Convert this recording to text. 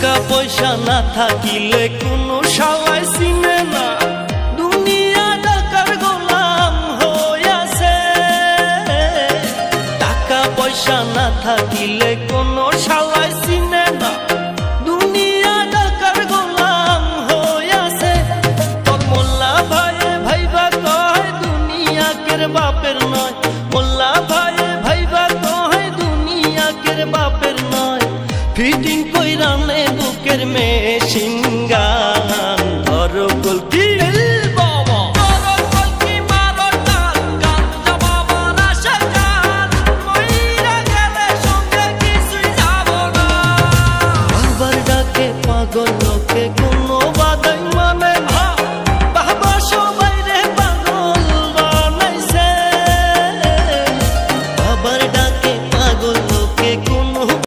টাকা পয়সা না থাকিলে কোনো শালাই চিনে না, দুনিয়া টাকার গোলাম হইয়াছে। টাকা পয়সা না থাকিলে কোনো শালাই চিনে না, দুনিয়া টাকার গোলাম হইয়াছে। তোর মোল্লা ভাইয়ে ভাইবা কয় দুনিয়া কের বাপের নয়, মোল্লা ভাইয়ে ভাইবা কয় দুনিয়া কের বাপের নয়। ফিটিং কইরা নে বুকের মেশিন গান, ধরো কলকি পাগল